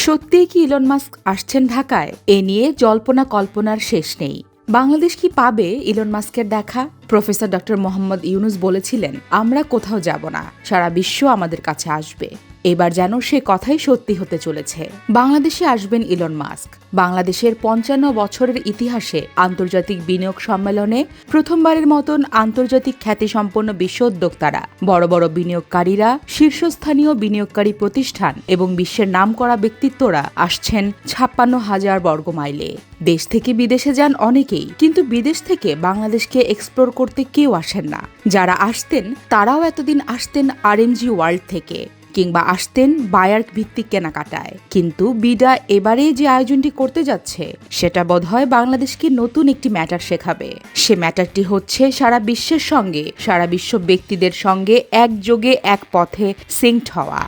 সত্যিই কি Elon Musk আসছেন ঢাকায়? এ নিয়ে জল্পনা কল্পনার শেষ নেই। বাংলাদেশ কি পাবে ইলন মাস্কের দেখা? প্রফেসর ডক্টর মোহাম্মদ ইউনুস বলেছিলেন, আমরা কোথাও যাব না, সারা বিশ্ব আমাদের কাছে আসবে। এবার যেন সে কথাই সত্যি হতে চলেছে। বাংলাদেশে আসবেন ইলন মাস্ক। বাংলাদেশের ৫৫ বছরের ইতিহাসে আন্তর্জাতিক বিনিয়োগ সম্মেলনে প্রথমবারের মতন আন্তর্জাতিক খ্যাতিসম্পন্ন বিশ্ব উদ্যোক্তারা, বড় বড় বিনিয়োগকারীরা, শীর্ষস্থানীয় বিনিয়োগকারী প্রতিষ্ঠান এবং বিশ্বের নামকরা ব্যক্তিত্বরা আসছেন ৫৬,০০০ বর্গমাইলে। দেশ থেকে বিদেশে যান অনেকেই, কিন্তু বিদেশ থেকে বাংলাদেশকে এক্সপ্লোর করতে কেউ আসেন না। যারা আসতেন তারাও এতদিন আসতেন আরএমজি ওয়ার্ল্ড থেকে, কিংবা আসতেন বায়ার ভিত্তিক কেনাকাটায়। কিন্তু বিডা এবারে যে আয়োজনটি করতে যাচ্ছে সেটা বোধহয় বাংলাদেশকে নতুন একটি ম্যাটার শেখাবে। সে ম্যাটারটি হচ্ছে সারা বিশ্বের সঙ্গে, সারা বিশ্ব ব্যক্তিদের সঙ্গে একযোগে এক পথে সিঙ্কড হওয়া।